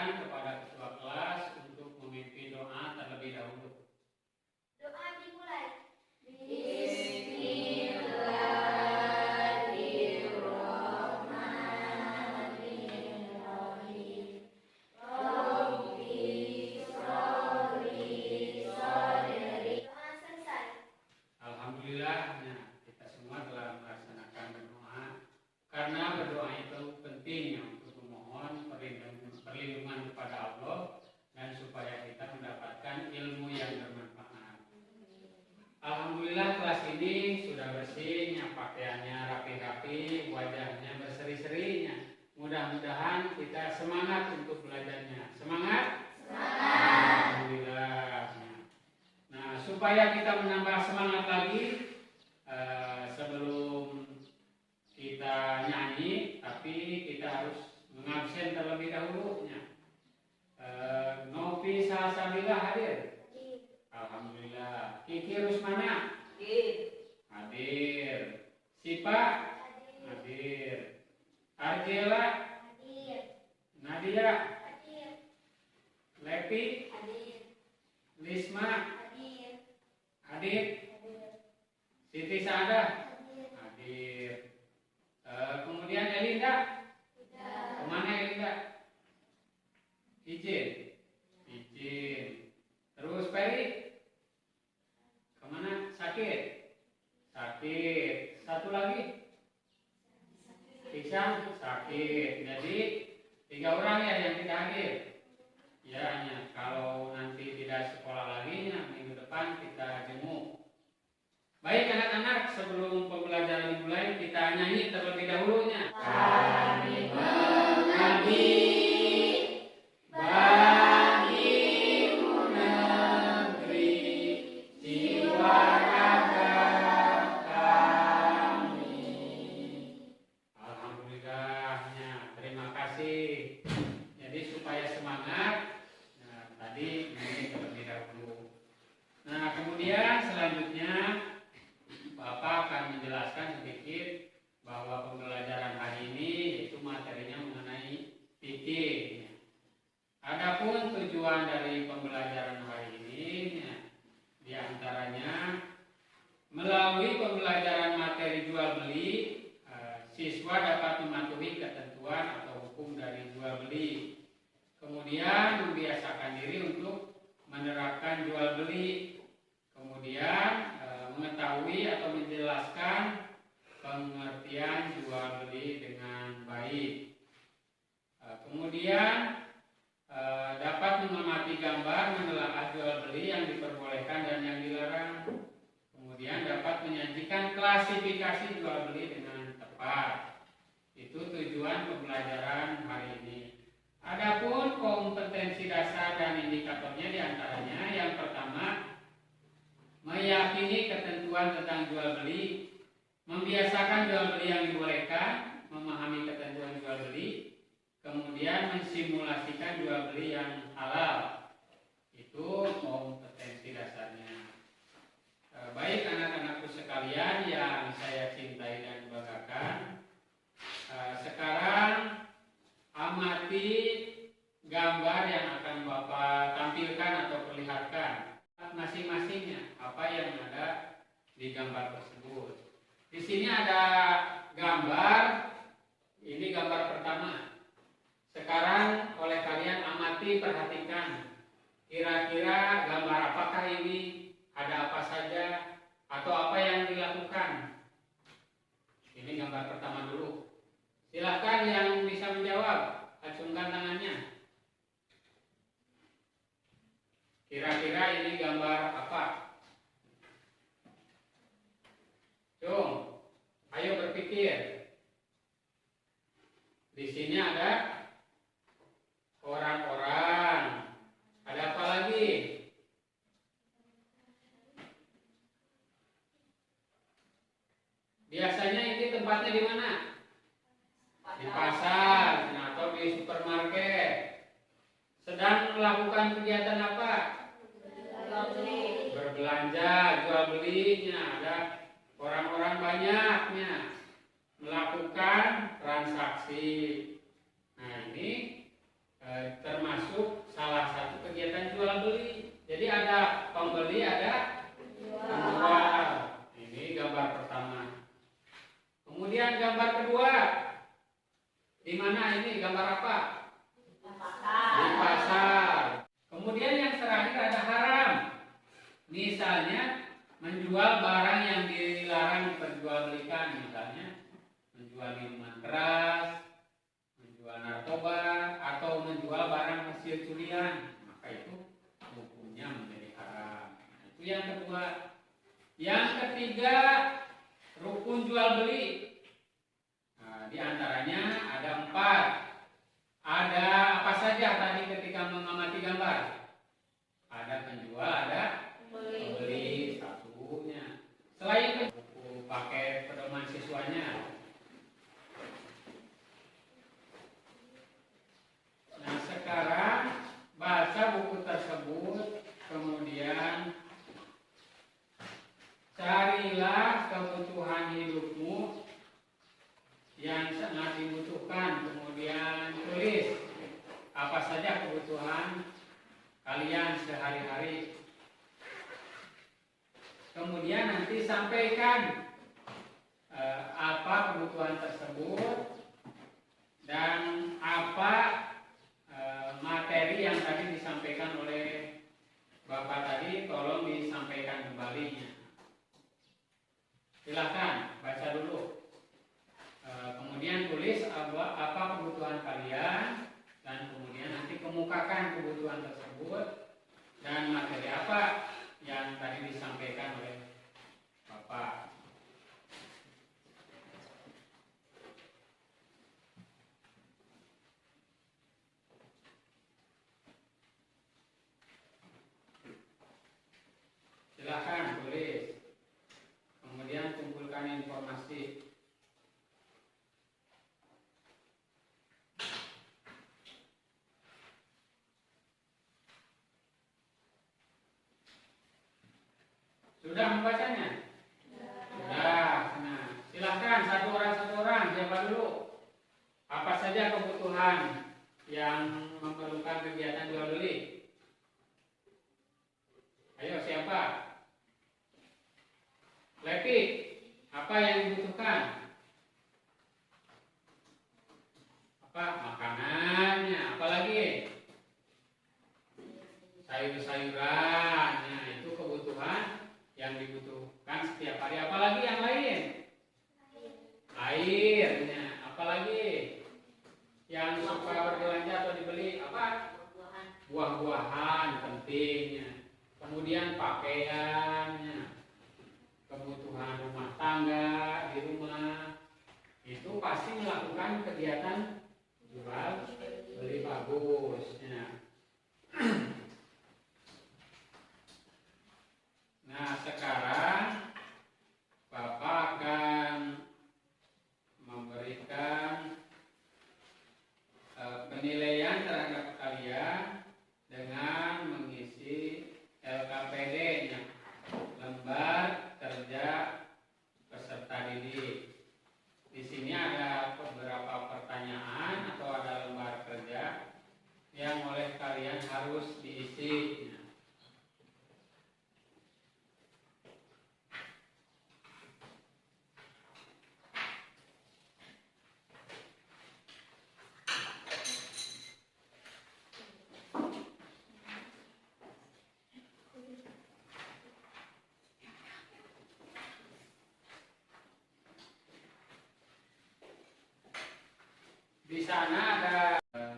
persilahkan kepada ketua kelas untuk memimpin doa terlebih dahulu. Doa dimulai. Alhamdulillahnya kita semua telah melaksanakan berdoa karena berdoa itu penting untuk memohon perlindungan kepada Allah dan supaya kita mendapatkan ilmu yang bermanfaat. Alhamdulillah kelas ini sudah bersihnya, pakaiannya rapi-rapi, wajahnya berseri-serinya. Mudah-mudahan kita semangat untuk belajarnya. Semangat? Semangat. Alhamdulillah. Nah, supaya kita menambah semangat lagi, sebelum kita nyanyi, tapi kita harus mengabsen terlebih dahulunya. Novi Salsabila hadir? Alhamdulillah. Kiki Rusmana? Hadir. Sipa? Hadir. Arjela? Hadir. Nadia? Hadir. Lepi? Hadir. Lisma? Hadir. Hadir. Siti Saadah? Hadir. Kemudian Elinda? Kemana Elinda? Izin. Terus Peri? Kemana? Sakit. Satu lagi? Iksan? Sakit. Jadi 3 orang ya yang tidak hadir. Ya, hanya kalau nanti tidak sekolah lagi, minggu depan kita jenguk. Baik anak-anak, sebelum pembelajaran dimulai, kita nyanyi terlebih dahulunya. Kami mengabdi bagimu negeri, jiwa raga kami. Alhamdulillahnya, terima kasih. Jadi supaya semangat, tadi ini terlebih dahulu. Nah, kemudian selanjutnya Bapak akan menjelaskan sedikit bahwa pembelajaran hari ini yaitu materinya mengenai fikih. Adapun tujuan dari pembelajaran hari ini diantaranya melalui pembelajaran materi jual beli, siswa dapat mematuhi ketentuan atau hukum dari jual beli. Kemudian membiasakan diri untuk menerapkan jual beli. Kemudian mengetahui atau menjelaskan pengertian jual beli dengan baik. Kemudian dapat mengamati gambar menelaah jual beli yang diperbolehkan dan yang dilarang. Kemudian dapat menyajikan klasifikasi jual beli dengan tepat. Itu tujuan pembelajaran hari ini. Adapun kompetensi dasar dan indikatornya diantaranya yang pertama, meyakini ketentuan tentang jual beli, membiasakan jual beli yang dibolehkan, memahami ketentuan jual beli, kemudian mensimulasikan jual beli yang halal. Itu kompetensi dasarnya. Baik anak-anakku sekalian yang saya cintai dan banggakan, sekarang amati gambar yang akan Bapak tampilkan atau perlihatkan masing-masingnya apa yang ada di gambar tersebut. Di sini ada gambar, ini gambar pertama. Sekarang oleh kalian amati, perhatikan kira-kira gambar apakah ini, ada apa saja, atau apa yang dilakukan. Ini gambar pertama dulu. Silakan yang bisa menjawab, acungkan tangannya. Kira-kira ini gambar apa? Cung, ayo berpikir. Di sini ada orang-orang. Ada apa lagi? Biasanya ini tempatnya di mana? Di pasar atau di supermarket. Sedang melakukan kegiatan apa? Berbelanja, jual belinya. Ada orang-orang banyaknya melakukan transaksi. Nah ini termasuk salah satu kegiatan jual beli. Jadi ada pembeli, ada penjual. Ini gambar pertama. Kemudian gambar kedua, di mana ini gambar apa? Di pasar. Kemudian yang terakhir ada haram. Misalnya menjual barang yang dilarang diperjualbelikan, misalnya menjual minuman keras, menjual narkoba, atau menjual barang hasil curian, maka itu hukumnya menjadi haram. Itu yang kedua. Yang ketiga, rukun jual beli. Nah, di antaranya ada 4. Ada apa saja tadi ketika mengamati gambar? Ada penjual, ada pembeli, satunya. Selain itu, buku pakai pedoman siswanya. Nah, sekarang baca buku tersebut, kemudian carilah kebutuhan hidupmu yang sangat dibutuhkan, kemudian tulis apa saja kebutuhan kalian sehari-hari. Kemudian nanti sampaikan apa kebutuhan tersebut dan apa materi yang tadi disampaikan oleh Bapak tadi, tolong disampaikan kembalinya. Silahkan baca dulu. Kemudian tulis apa kebutuhan kalian, dan kemudian nanti kemukakan kebutuhan tersebut dan materi apa yang tadi disampaikan oleh Bapak. Silahkan tulis. Kemudian kumpulkan informasi. Sudah membacanya? Sudah. Nah, silahkan satu orang. Siapa dulu? Apa saja kebutuhan yang memerlukan kegiatan jual beli? Ayo, siapa? Lepi, apa yang dibutuhkan? Apa? Makanannya. Apa lagi? Sayur-sayuran. Nah, itu kebutuhan yang dibutuhkan setiap hari. Apalagi yang lain? Airnya. Apalagi yang suka berbelanja atau dibeli? Apa? Buah-buahan pentingnya. Kemudian pakaiannya, kebutuhan rumah tangga di rumah, itu pasti melakukan kegiatan jual beli bagusnya. Nah, sekarang Bapak akan memberikan penilaian terhadap kalian dengan mengisi LKPD-nya, lembar kerja peserta didik. Di sini ada beberapa pertanyaan atau ada lembar kerja yang oleh kalian harus diisi. Di sana ada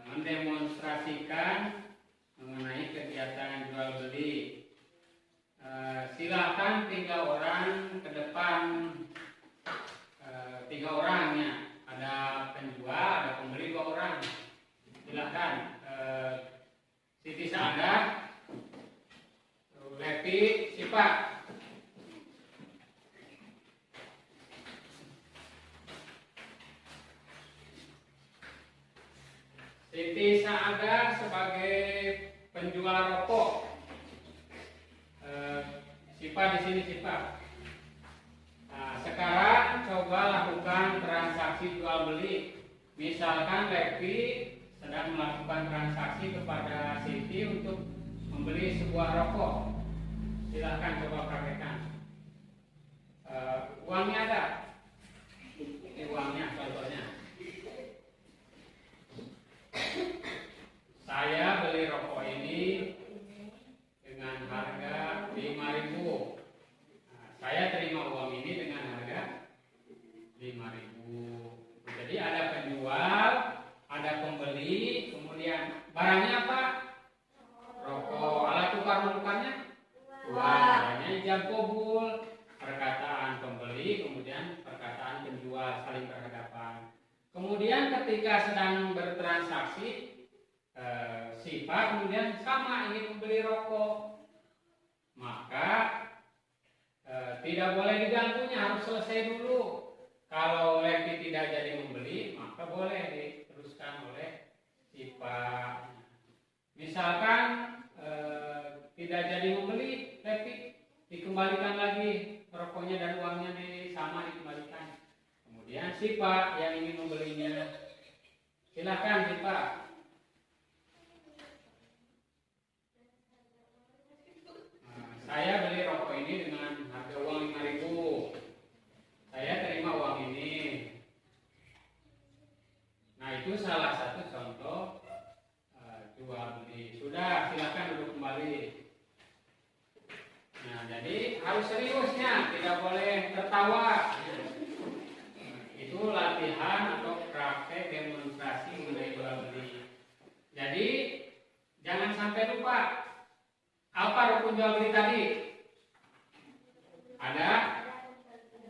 mendemonstrasikan mengenai kegiatan jual beli. Silakan 3 orang ke depan, 3 orangnya. Ada penjual, ada pembeli 2 orang. Silakan. Siti Saada, Lepi, Sipa. Siti Saada sebagai penjual rokok. Sipa di sini, Sipa. Nah, sekarang coba lakukan transaksi jual beli. Misalkan Levi sedang melakukan transaksi kepada Siti untuk membeli sebuah rokok. Silahkan coba praktekkan. Uangnya ada? Ini uangnya contohnya. Saya beli rokok ini dengan harga 5.000. Saya terima uang ini dengan harga 5.000. Jadi ada penjual, ada pembeli, kemudian barangnya apa? Rokok. Alat tukar menukarnya? Uang. Adanya ijab kabul, perkataan pembeli, kemudian perkataan penjual, saling berhadapan. Kemudian ketika sedang bertransaksi, sifat kemudian sama ingin membeli rokok, maka tidak boleh diganggunya, harus selesai dulu. Kalau Levi tidak jadi membeli, maka boleh diteruskan oleh sifat. Misalkan tidak jadi membeli, Levi dikembalikan lagi rokoknya dan uangnya sama dikembalikan. Kemudian sifat yang ingin membelinya, silakan sifat. Saya beli rokok ini dengan harga uang 5.000. Saya terima uang ini. Nah, itu salah satu contoh jual beli. Sudah, silakan duduk kembali. Nah, jadi harus seriusnya, tidak boleh tertawa. Itu latihan atau praktek demonstrasi mengenai jual beli. Jadi jangan sampai lupa. Apa rukun jual beli tadi? Ada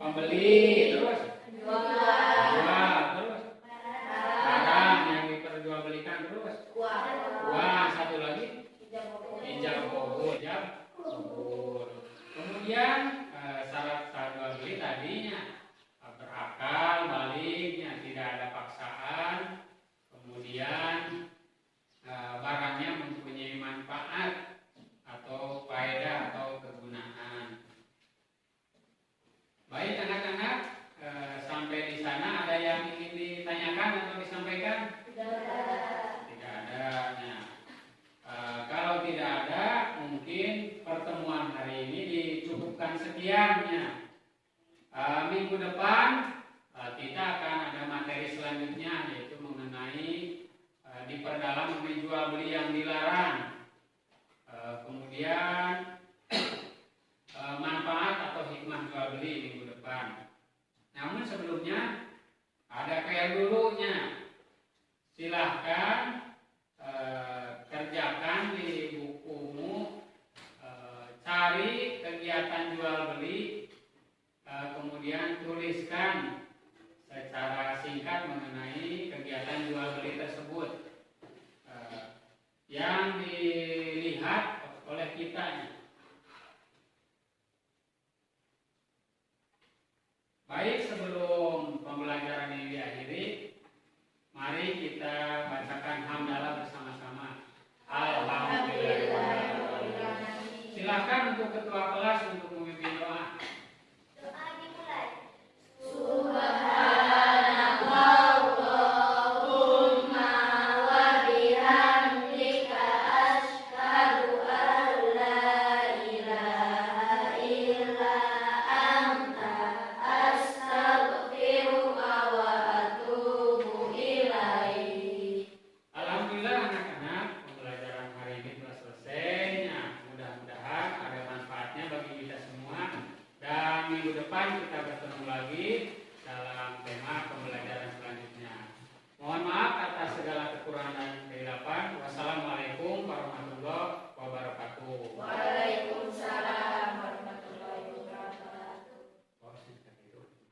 pembeli, terus jual, terus barang yang diperjualbelikan, terus uang, satu lagi ijab kabul. Kemudian syarat jual beli tadinya berakal, baliknya tidak ada paksaan, kemudian barangnya mempunyai manfaat atau faedah atau kegunaan. Baik anak-anak, sampai di sana ada yang ingin ditanyakan atau disampaikan? Tidak ada. Nah, kalau tidak ada, mungkin pertemuan hari ini dicukupkan sekiannya. Minggu depan kita akan ada materi selanjutnya, yaitu mengenai diperdalam mengenai jual beli yang dilarang. Kemudian manfaat atau hikmah jual beli minggu depan. Namun sebelumnya ada PR dulunya. Silahkan kerjakan di bukumu, cari kegiatan jual beli, kemudian tuliskan secara singkat mengenai kegiatan jual beli tersebut.